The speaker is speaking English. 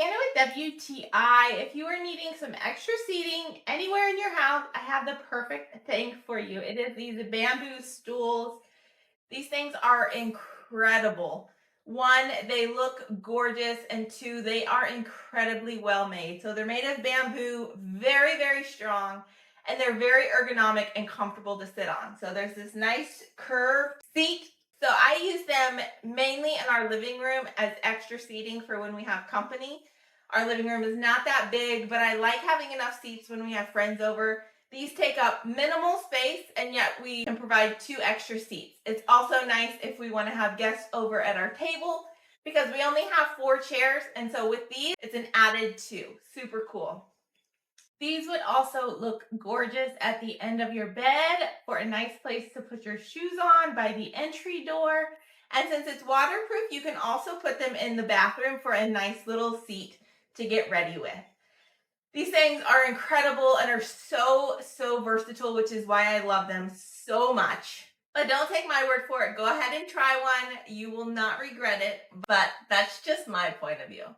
Hannah with WTI. If you are needing some extra seating anywhere in your house, I have the perfect thing for you. It is these bamboo stools. These things are incredible. One, they look gorgeous, and two, they are incredibly well made. So they're made of bamboo, very, very strong, and they're very ergonomic and comfortable to sit on. So there's this nice curved seat. So I use them mainly in our living room as extra seating for when we have company. Our living room is not that big, but I like having enough seats when we have friends over. These take up minimal space, and yet we can provide 2 extra seats. It's also nice if we want to have guests over at our table because we only have 4 chairs, and so with these, it's an added 2. Super cool. These would also look gorgeous at the end of your bed for a nice place to put your shoes on by the entry door. And since it's waterproof, you can also put them in the bathroom for a nice little seat to get ready with. These things are incredible and are so versatile, which is why I love them so much. But don't take my word for it. Go ahead and try one. You will not regret it, but that's just my point of view.